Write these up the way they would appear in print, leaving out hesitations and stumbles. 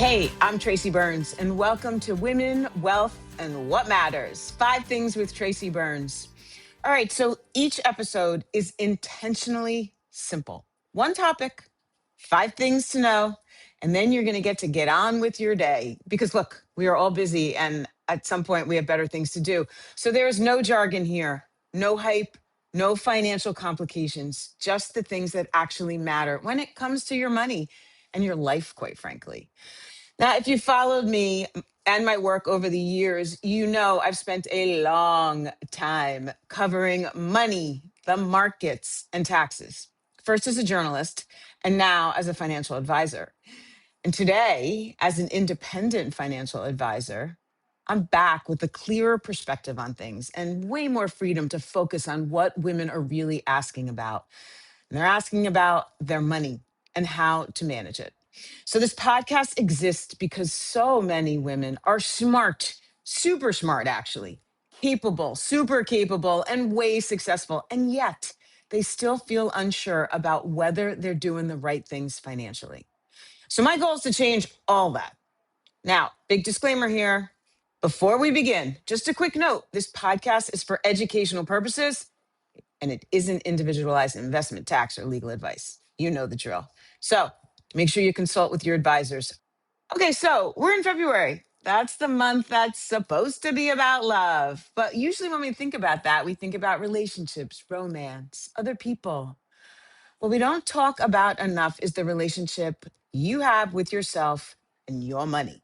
Hey, I'm Tracy Byrnes, and welcome to Women, Wealth, and What Matters. 5 Things with Tracy Byrnes. All right, so each episode is intentionally simple. One topic, 5 things to know, and then you're going to get on with your day. Because look, we are all busy, and at some point we have better things to do. So there is no jargon here, no hype, no financial complications, just the things that actually matter when it comes to your money and your life, quite frankly. Now, if you followed me and my work over the years, you know I've spent a long time covering money, the markets, and taxes. First as a journalist, and now as a financial advisor. And today, as an independent financial advisor, I'm back with a clearer perspective on things and way more freedom to focus on what women are really asking about. And they're asking about their money and how to manage it. So, this podcast exists because so many women are smart, super smart, actually, capable, super capable, and way successful. And yet, they still feel unsure about whether they're doing the right things financially. So, my goal is to change all that. Now, big disclaimer here. Before we begin, just a quick note this podcast is for educational purposes and it isn't individualized investment, tax, or legal advice. You know the drill. So make sure you consult with your advisors. Okay, so we're in February. That's the month that's supposed to be about love. But usually when we think about that, we think about relationships, romance, other people. What we don't talk about enough is the relationship you have with yourself and your money.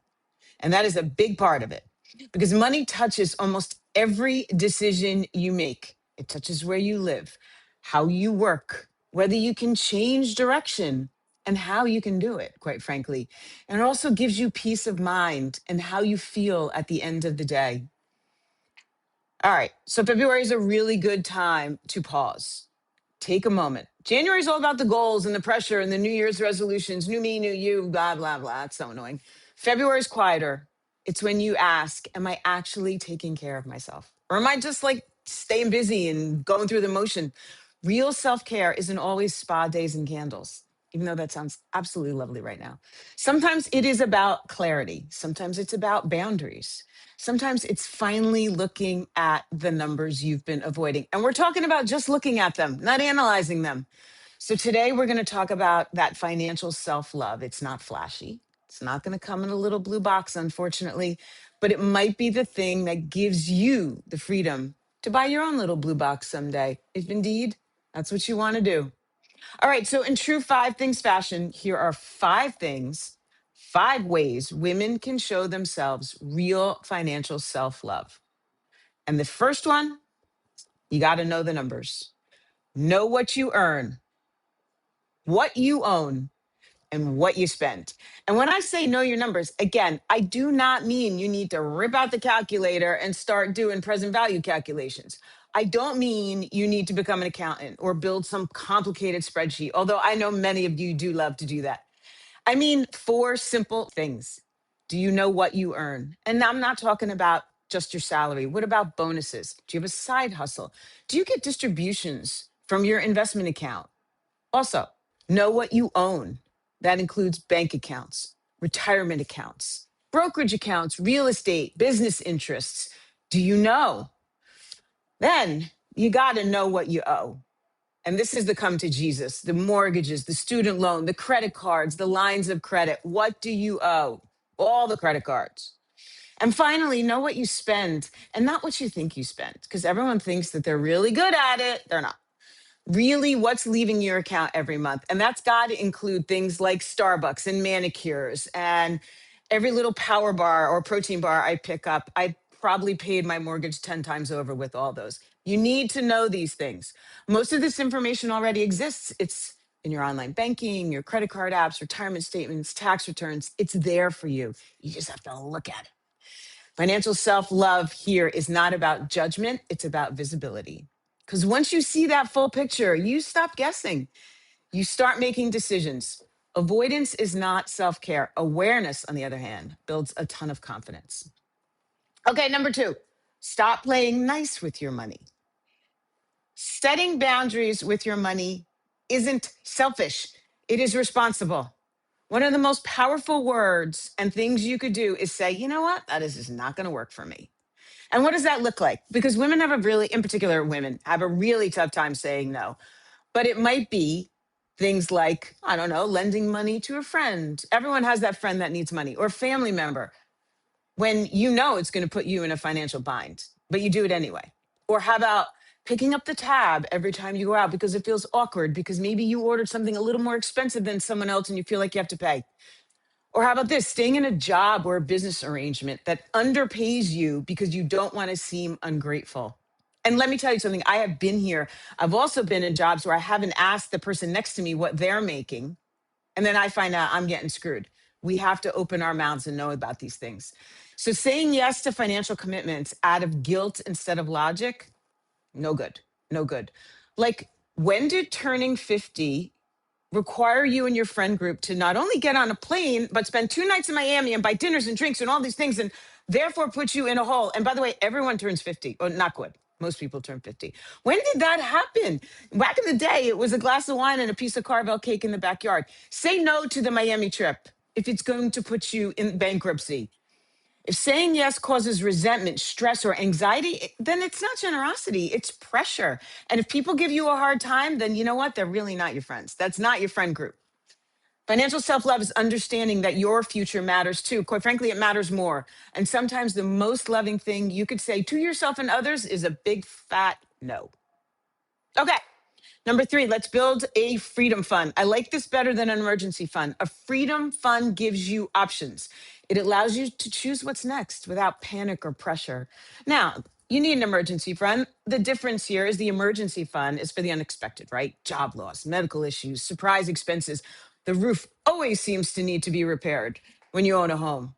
And that is a big part of it because money touches almost every decision you make. It touches where you live, how you work, whether you can change direction, and how you can do it, quite frankly. And it also gives you peace of mind and how you feel at the end of the day. All right, so February is a really good time to pause. Take a moment. January is all about the goals and the pressure and the New Year's resolutions, new me, new you, blah, blah, blah. It's so annoying. February is quieter. It's when you ask, am I actually taking care of myself? Or am I just like staying busy and going through the motion? Real self care isn't always spa days and candles, even though that sounds absolutely lovely right now. Sometimes it is about clarity, sometimes it's about boundaries. Sometimes it's finally looking at the numbers you've been avoiding. And we're talking about just looking at them, not analyzing them. So today we're going to talk about that financial self love. It's not flashy, it's not going to come in a little blue box, unfortunately, but it might be the thing that gives you the freedom to buy your own little blue box someday, if indeed that's what you want to do. All right. So, in true 5 things fashion, here are 5 things, 5 ways women can show themselves real financial self love. And the first one, you got to know the numbers. Know what you earn, what you own, and what you spend. And when I say know your numbers, again, I do not mean you need to rip out the calculator and start doing present value calculations. I don't mean you need to become an accountant or build some complicated spreadsheet, although I know many of you do love to do that. I mean, 4 simple things. Do you know what you earn? And I'm not talking about just your salary. What about bonuses? Do you have a side hustle? Do you get distributions from your investment account? Also, know what you own. That includes bank accounts, retirement accounts, brokerage accounts, real estate, business interests. Do you know? Then you got to know what you owe. And this is the come to Jesus, the mortgages, the student loan, the credit cards, the lines of credit. What do you owe? All the credit cards. And finally, know what you spend and not what you think you spend, because everyone thinks that they're really good at it. They're not. Really, what's leaving your account every month? And that's got to include things like Starbucks and manicures and every little power bar or protein bar I pick up. I probably paid my mortgage 10 times over with all those. You need to know these things. Most of this information already exists. It's in your online banking, your credit card apps, retirement statements, tax returns. It's there for you. You just have to look at it. Financial self love here is not about judgment, it's about visibility. Because once you see that full picture, you stop guessing, you start making decisions. Avoidance is not self care. Awareness, on the other hand, builds a ton of confidence. Okay, number 2, stop playing nice with your money. Setting boundaries with your money isn't selfish, it is responsible. One of the most powerful words and things you could do is say, you know what? That is just not going to work for me. And what does that look like? Because women have a really, in particular, women have a really tough time saying no. But it might be things like, I don't know, lending money to a friend. Everyone has that friend that needs money or a family member when you know it's going to put you in a financial bind, but you do it anyway. Or how about picking up the tab every time you go out because it feels awkward because maybe you ordered something a little more expensive than someone else and you feel like you have to pay. Or how about this, staying in a job or a business arrangement that underpays you because you don't want to seem ungrateful. And let me tell you something, I have been here. I've also been in jobs where I haven't asked the person next to me what they're making. And then I find out I'm getting screwed. We have to open our mouths and know about these things. So saying yes to financial commitments out of guilt instead of logic, no good, no good. Like, when did turning 50 require you and your friend group to not only get on a plane, but spend 2 nights in Miami and buy dinners and drinks and all these things and therefore put you in a hole? And by the way, everyone turns 50, or not good. Most people turn 50. When did that happen? Back in the day, it was a glass of wine and a piece of Carvel cake in the backyard. Say no to the Miami trip if it's going to put you in bankruptcy. If saying yes causes resentment, stress, or anxiety, then it's not generosity, it's pressure. And if people give you a hard time, then you know what? They're really not your friends. That's not your friend group. Financial self love is understanding that your future matters too. Quite frankly, it matters more. And sometimes the most loving thing you could say to yourself and others is a big fat no. Okay. Number three, let's build a freedom fund. I like this better than an emergency fund. A freedom fund gives you options. It allows you to choose what's next without panic or pressure. Now, you need an emergency fund. The difference here is the emergency fund is for the unexpected, right? Job loss, medical issues, surprise expenses. The roof always seems to need to be repaired when you own a home.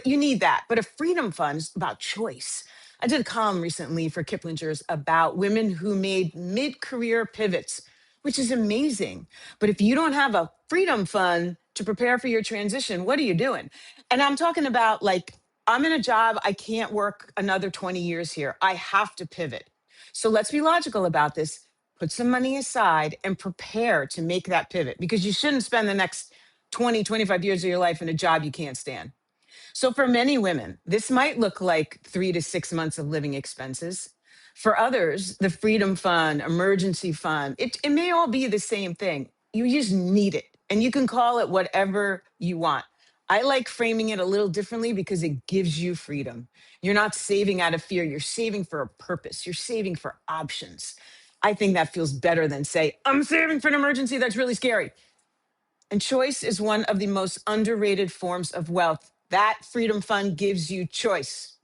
You need that. But a freedom fund is about choice. I did a column recently for Kiplinger's about women who made mid-career pivots, which is amazing. But if you don't have a freedom fund to prepare for your transition, what are you doing? And I'm talking about, like, I'm in a job, I can't work another 20 years here. I have to pivot. So let's be logical about this. Put some money aside and prepare to make that pivot, because you shouldn't spend the next 20, 25 years of your life in a job you can't stand. So for many women, this might look like 3 to 6 months of living expenses. For others, the Freedom Fund, Emergency Fund, it may all be the same thing. You just need it, and you can call it whatever you want. I like framing it a little differently because it gives you freedom. You're not saving out of fear, you're saving for a purpose, you're saving for options. I think that feels better than say, I'm saving for an emergency. That's really scary. And choice is one of the most underrated forms of wealth. That freedom fund gives you choice.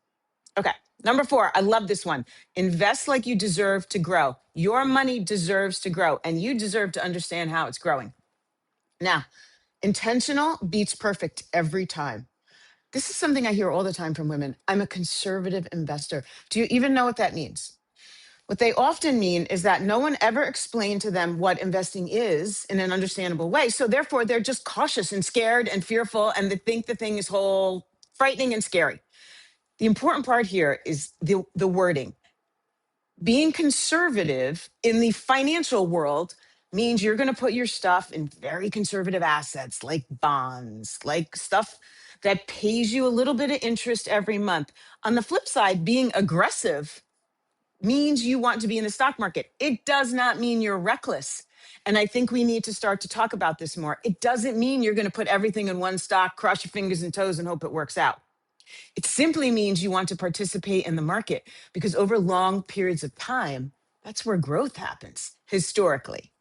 Okay. Number four, I love this one. Invest like you deserve to grow. Your money deserves to grow, and you deserve to understand how it's growing. Now, intentional beats perfect every time. This is something I hear all the time from women. I'm a conservative investor. Do you even know what that means? What they often mean is that no one ever explained to them what investing is in an understandable way. So therefore, they're just cautious and scared and fearful, and they think the thing is whole frightening and scary. The important part here is the wording. Being conservative in the financial world means you're going to put your stuff in very conservative assets like bonds, like stuff that pays you a little bit of interest every month. On the flip side, being aggressive means you want to be in the stock market. It does not mean you're reckless. And I think we need to start to talk about this more. It doesn't mean you're going to put everything in one stock, cross your fingers and toes, and hope it works out. It simply means you want to participate in the market because over long periods of time, that's where growth happens historically.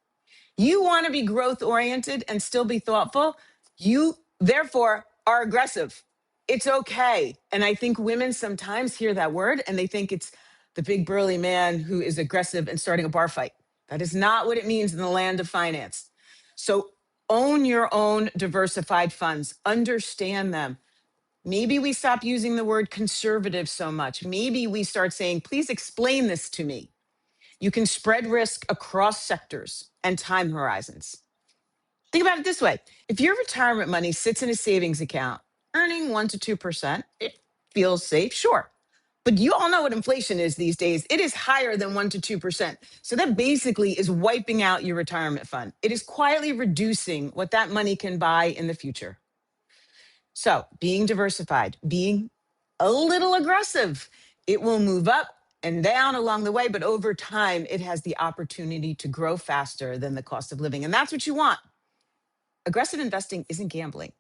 You want to be growth oriented and still be thoughtful. You, therefore, are aggressive. It's okay. And I think women sometimes hear that word and they think it's the big burly man who is aggressive and starting a bar fight. That is not what it means in the land of finance. So own your own diversified funds, understand them. Maybe we stop using the word conservative so much. Maybe we start saying, please explain this to me. You can spread risk across sectors and time horizons. Think about it this way. If your retirement money sits in a savings account, earning 1 to 2%, it feels safe, sure. But you all know what inflation is these days. It is higher than 1% to 2%. So that basically is wiping out your retirement fund. It is quietly reducing what that money can buy in the future. So being diversified, being a little aggressive, it will move up and down along the way, but over time, it has the opportunity to grow faster than the cost of living. And that's what you want. Aggressive investing isn't gambling.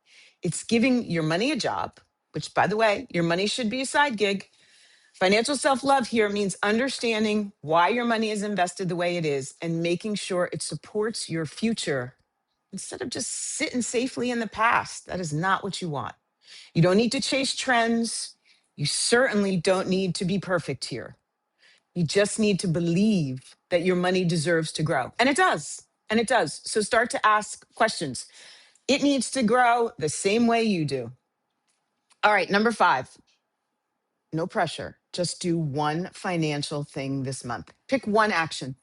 It's giving your money a job, which, by the way, your money should be a side gig. Financial self love here means understanding why your money is invested the way it is and making sure it supports your future instead of just sitting safely in the past. That is not what you want. You don't need to chase trends. You certainly don't need to be perfect here. You just need to believe that your money deserves to grow. And it does. And it does. So start to ask questions. It needs to grow the same way you do. All right, number 5, no pressure. Just do one financial thing this month. Pick one action.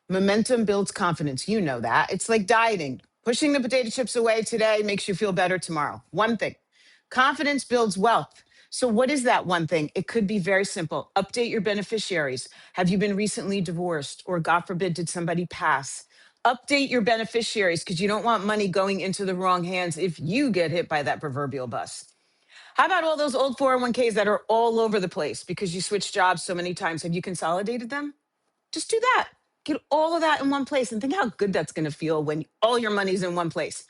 Momentum builds confidence. You know that. It's like dieting. Pushing the potato chips away today makes you feel better tomorrow. One thing. Confidence builds wealth. So, what is that one thing? It could be very simple. Update your beneficiaries. Have you been recently divorced? Or, God forbid, did somebody pass? Update your beneficiaries because you don't want money going into the wrong hands if you get hit by that proverbial bus. How about all those old 401ks that are all over the place because you switched jobs so many times? Have you consolidated them? Just do that. Get all of that in one place and think how good that's going to feel when all your money's in one place.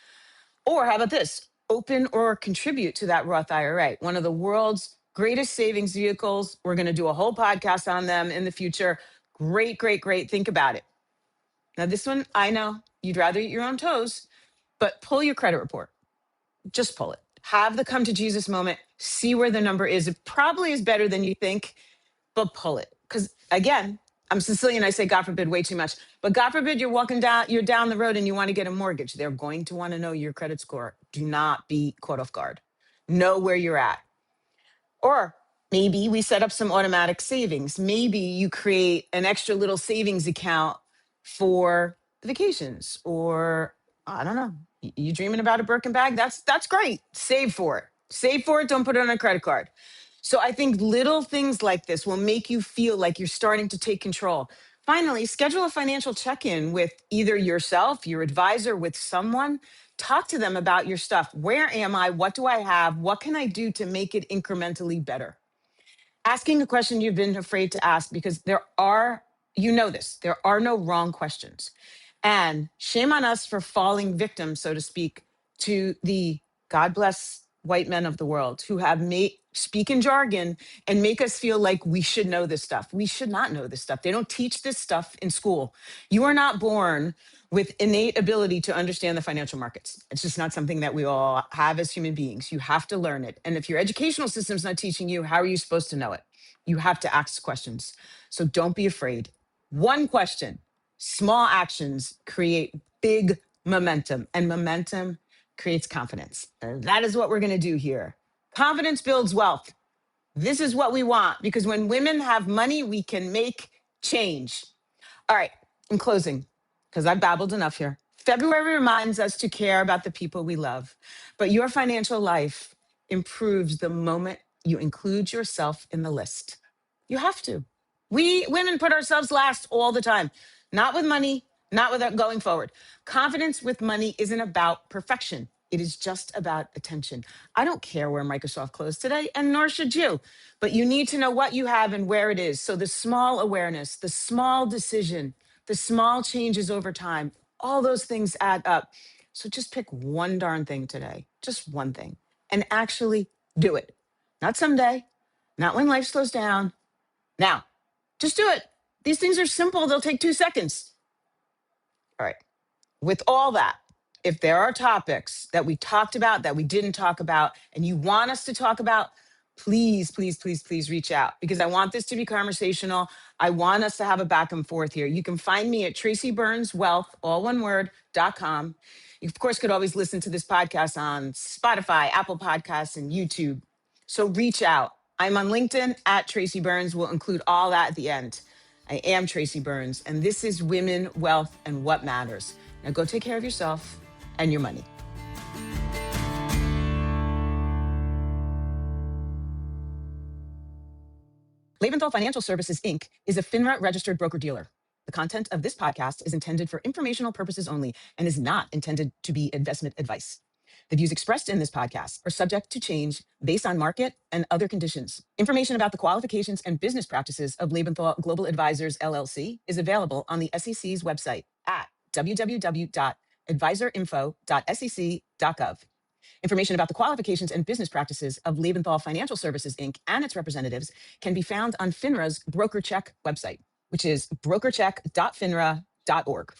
Or how about this? Open or contribute to that Roth IRA, one of the world's greatest savings vehicles. We're going to do a whole podcast on them in the future. Great, great, great. Think about it. Now, this one, I know you'd rather eat your own toes, but pull your credit report. Just pull it. Have the come to Jesus moment. See where the number is. It probably is better than you think, but pull it. Because again, I'm Sicilian. I say God forbid way too much. But God forbid you're down the road and you want to get a mortgage. They're going to want to know your credit score. Do not be caught off guard. Know where you're at. Or maybe we set up some automatic savings. Maybe you create an extra little savings account for vacations, or I don't know. You dreaming about a Birkin bag? That's great. Save for it. Save for it. Don't put it on a credit card. So I think little things like this will make you feel like you're starting to take control. Finally, schedule a financial check-in with either yourself, your advisor, with someone. Talk to them about your stuff. Where am I? What do I have? What can I do to make it incrementally better? Asking a question you've been afraid to ask, because there are no wrong questions. And shame on us for falling victim, so to speak, to the God bless white men of the world who have made speak in jargon and make us feel like we should know this stuff. We should not know this stuff. They don't teach this stuff in school. You are not born with innate ability to understand the financial markets. It's just not something that we all have as human beings. You have to learn it. And if your educational system's not teaching you, how are you supposed to know it? You have to ask questions. So don't be afraid. One question. Small actions create big momentum, and momentum creates confidence. And that is what we're going to do here. Confidence builds wealth. This is what we want, because when women have money, we can make change. All right, in closing, because I've babbled enough here. February reminds us to care about the people we love, but your financial life improves the moment you include yourself in the list. You have to. We women put ourselves last all the time, not with money, not without going forward. Confidence with money isn't about perfection. It is just about attention. I don't care where Microsoft closed today, and nor should you, but you need to know what you have and where it is. So the small awareness, the small decision, the small changes over time, all those things add up. So just pick one darn thing today, just one thing, and actually do it. Not someday, not when life slows down. Now, just do it. These things are simple. They'll take 2 seconds. All right. With all that, if there are topics that we talked about that we didn't talk about and you want us to talk about, please, please, please, please reach out, because I want this to be conversational. I want us to have a back and forth here. You can find me at Tracy Byrnes Wealth, all one word, .com. You, of course, could always listen to this podcast on Spotify, Apple Podcasts, and YouTube. So reach out. I'm on LinkedIn at Tracy Byrnes. We'll include all that at the end. I am Tracy Byrnes, and this is Women, Wealth, and What Matters. Now go take care of yourself and your money. Lebenthal Financial Services, Inc. is a FINRA registered broker-dealer. The content of this podcast is intended for informational purposes only and is not intended to be investment advice. The views expressed in this podcast are subject to change based on market and other conditions. Information about the qualifications and business practices of Lebenthal Global Advisors, LLC is available on the SEC's website at www.advisorinfo.sec.gov. Information about the qualifications and business practices of Lebenthal Financial Services, Inc. and its representatives can be found on FINRA's BrokerCheck website, which is brokercheck.finra.org.